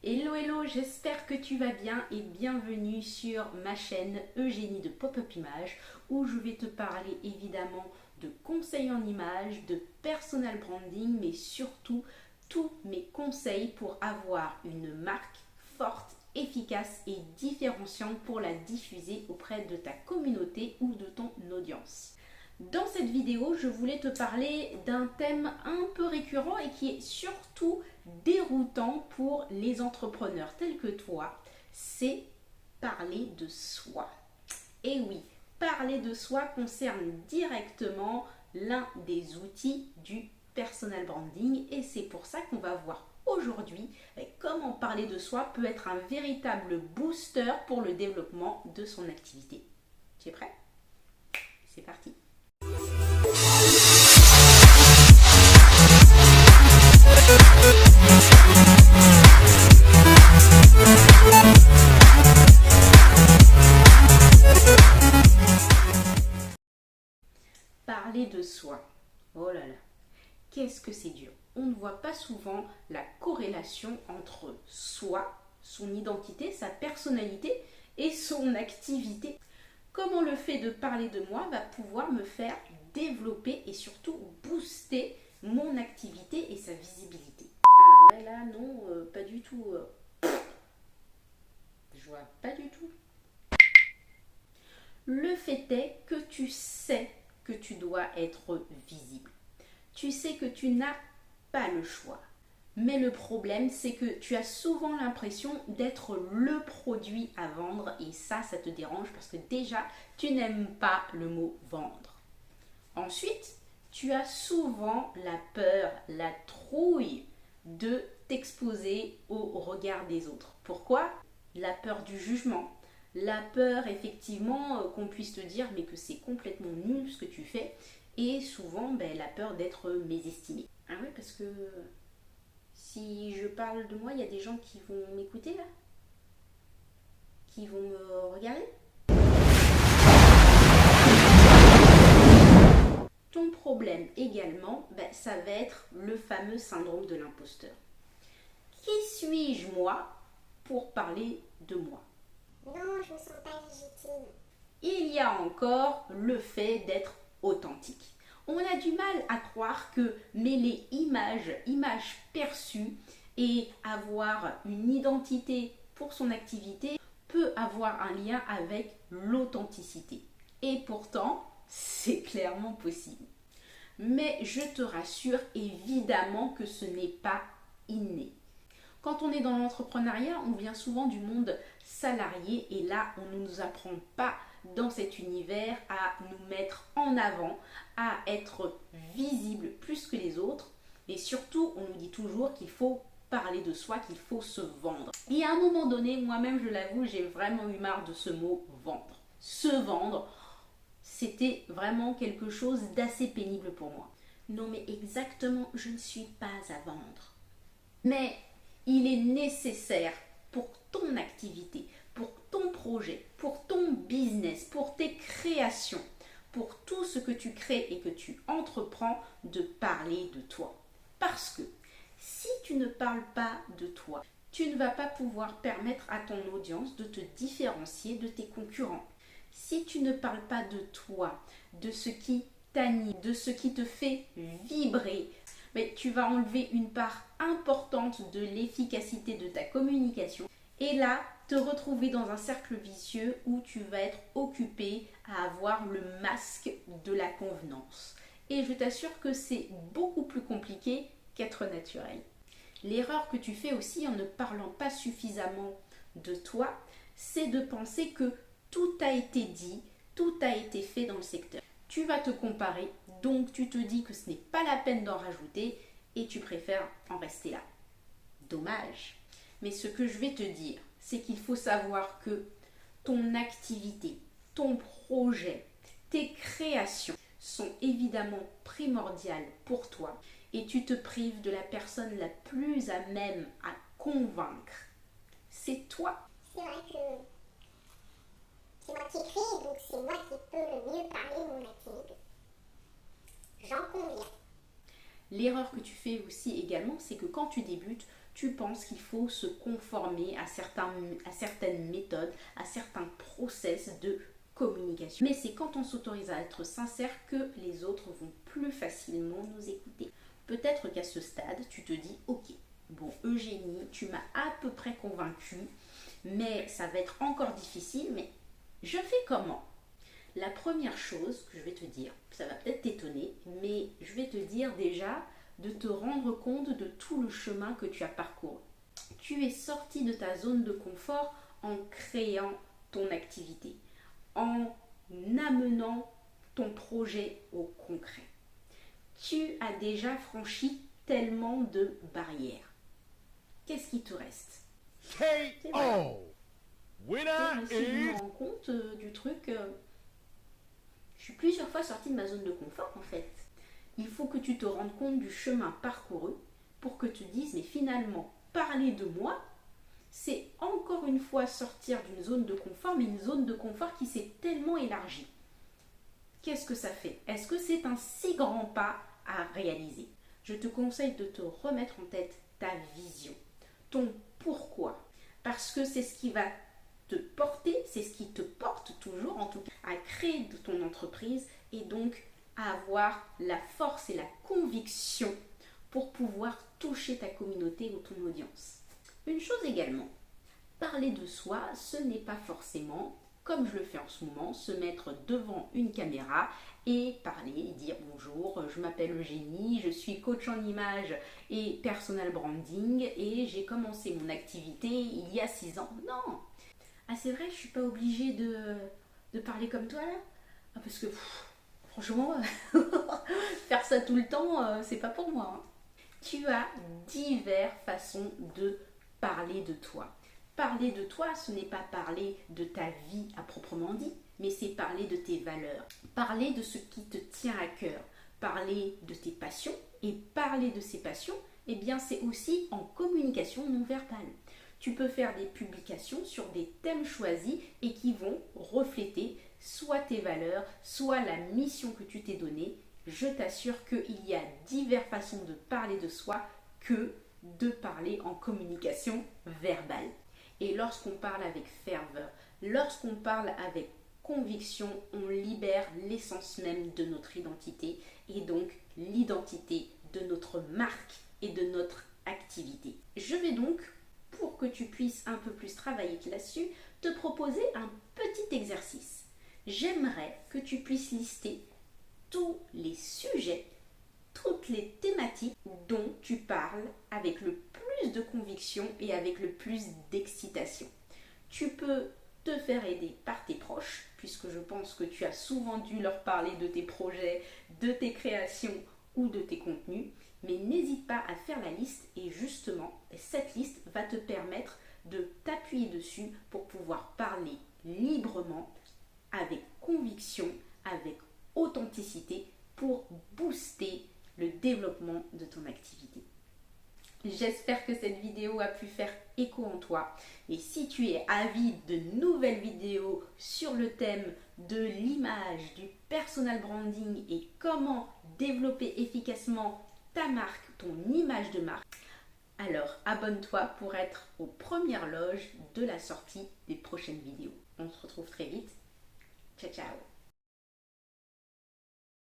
Hello hello, j'espère que tu vas bien et bienvenue sur ma chaîne Eugénie de Pop-up Images où je vais te parler évidemment de conseils en images, de personal branding, mais surtout tous mes conseils pour avoir une marque forte, efficace et différenciante pour la diffuser auprès de ta communauté ou de ton audience. Dans cette vidéo, je voulais te parler d'un thème un peu récurrent et qui est surtout déroutant pour les entrepreneurs tels que toi, c'est parler de soi. Et oui, parler de soi concerne directement l'un des outils du personal branding et c'est pour ça qu'on va voir aujourd'hui comment parler de soi peut être un véritable booster pour le développement de son activité. Tu es prêt? C'est parti! Parler de soi. Oh là là, qu'est-ce que c'est dur. On ne voit pas souvent la corrélation entre soi, son identité, sa personnalité et son activité. Comment le fait de parler de moi va pouvoir me faire développer et surtout booster mon activité et sa visibilité. Ah ouais là non, pas du tout. Je vois pas du tout. Le fait est que tu sais que tu dois être visible. Tu sais que tu n'as pas le choix. Mais le problème, c'est que tu as souvent l'impression d'être le produit à vendre et ça te dérange parce que déjà, tu n'aimes pas le mot vendre. Ensuite, tu as souvent la peur, la trouille de t'exposer au regard des autres. Pourquoi? La peur du jugement, la peur effectivement qu'on puisse te dire mais que c'est complètement nul ce que tu fais et souvent la peur d'être mésestimé. Ah oui, parce que si je parle de moi, il y a des gens qui vont m'écouter là, qui vont me regarder. Ton problème également, ça va être le fameux syndrome de l'imposteur. Qui suis-je moi pour parler de moi? Non, je ne me sens pas légitime. Il y a encore le fait d'être authentique. On a du mal à croire que mêler images perçues et avoir une identité pour son activité peut avoir un lien avec l'authenticité. Et pourtant, c'est clairement possible. Mais je te rassure évidemment que ce n'est pas inné. Quand on est dans l'entrepreneuriat, on vient souvent du monde salarié et là, on ne nous apprend pas dans cet univers à nous mettre en avant, à être visible plus que les autres. Et surtout, on nous dit toujours qu'il faut parler de soi, qu'il faut se vendre. Et à un moment donné, moi-même, je l'avoue, j'ai vraiment eu marre de ce mot vendre. Se vendre, c'était vraiment quelque chose d'assez pénible pour moi. Non mais exactement, je ne suis pas à vendre. Mais il est nécessaire pour ton activité, pour ton projet, pour ton business, pour tes créations, pour tout ce que tu crées et que tu entreprends, de parler de toi. Parce que si tu ne parles pas de toi, tu ne vas pas pouvoir permettre à ton audience de te différencier de tes concurrents. Si tu ne parles pas de toi, de ce qui t'anime, de ce qui te fait vibrer, mais tu vas enlever une part importante de l'efficacité de ta communication et là, te retrouver dans un cercle vicieux où tu vas être occupé à avoir le masque de la convenance. Et je t'assure que c'est beaucoup plus compliqué qu'être naturel. L'erreur que tu fais aussi en ne parlant pas suffisamment de toi, c'est de penser que tout a été dit, tout a été fait dans le secteur. Tu vas te comparer, donc tu te dis que ce n'est pas la peine d'en rajouter et tu préfères en rester là. Dommage. Mais ce que je vais te dire, c'est qu'il faut savoir que ton activité, ton projet, tes créations sont évidemment primordiales pour toi et tu te prives de la personne la plus à même à convaincre. C'est toi. C'est vrai que c'est moi qui écris, donc c'est moi qui peux le mieux parler de mon activité. J'en conviens. L'erreur que tu fais aussi également, c'est que quand tu débutes, tu penses qu'il faut se conformer à certaines méthodes, à certains process de communication. Mais c'est quand on s'autorise à être sincère que les autres vont plus facilement nous écouter. Peut-être qu'à ce stade, tu te dis, ok, bon Eugénie, tu m'as à peu près convaincue, mais ça va être encore difficile, mais je fais comment? La première chose que je vais te dire, ça va peut-être t'étonner, mais je vais te dire déjà de te rendre compte de tout le chemin que tu as parcouru. Tu es sorti de ta zone de confort en créant ton activité, en amenant ton projet au concret. Tu as déjà franchi tellement de barrières. Qu'est-ce qui te reste? KO. Winner Si je me is rends compte du truc, je suis plusieurs fois sortie de ma zone de confort en fait. Il faut que tu te rendes compte du chemin parcouru pour que tu te dises, mais finalement, parler de moi, c'est encore une fois sortir d'une zone de confort, mais une zone de confort qui s'est tellement élargie. Qu'est-ce que ça fait? Est-ce que c'est un si grand pas à réaliser? Je te conseille de te remettre en tête ta vision, ton pourquoi. Parce que c'est ce qui va te porter, c'est ce qui te porte toujours en tout cas à créer de ton entreprise et donc à avoir la force et la conviction pour pouvoir toucher ta communauté ou ton audience. Une chose également, parler de soi, ce n'est pas forcément, comme je le fais en ce moment, se mettre devant une caméra et parler, dire bonjour, je m'appelle Eugénie, je suis coach en image et personal branding et j'ai commencé mon activité il y a 6 ans. Non! Ah c'est vrai, je suis pas obligée de parler comme toi là? Ah, parce que franchement, faire ça tout le temps, c'est pas pour moi. Hein. Tu as diverses façons de parler de toi. Parler de toi, ce n'est pas parler de ta vie à proprement dit, mais c'est parler de tes valeurs, parler de ce qui te tient à cœur, parler de tes passions et parler de ces passions, eh bien c'est aussi en communication non verbale. Tu peux faire des publications sur des thèmes choisis et qui vont refléter soit tes valeurs, soit la mission que tu t'es donnée. Je t'assure qu'il y a diverses façons de parler de soi que de parler en communication verbale. Et lorsqu'on parle avec ferveur, lorsqu'on parle avec conviction, on libère l'essence même de notre identité et donc l'identité de notre marque et de notre activité. Je vais donc, pour que tu puisses un peu plus travailler là-dessus, te proposer un petit exercice. J'aimerais que tu puisses lister tous les sujets, toutes les thématiques dont tu parles avec le plus de conviction et avec le plus d'excitation. Tu peux te faire aider par tes proches, puisque je pense que tu as souvent dû leur parler de tes projets, de tes créations ou de tes contenus, mais n'hésite pas à faire la liste et justement, cette liste va te permettre de t'appuyer dessus pour pouvoir parler librement, avec conviction, avec authenticité, pour booster le développement de ton activité. J'espère que cette vidéo a pu faire écho en toi. Et si tu es avide de nouvelles vidéos sur le thème de l'image, du personal branding et comment développer efficacement ta marque, ton image de marque, alors abonne-toi pour être aux premières loges de la sortie des prochaines vidéos. On se retrouve très vite. Ciao, ciao!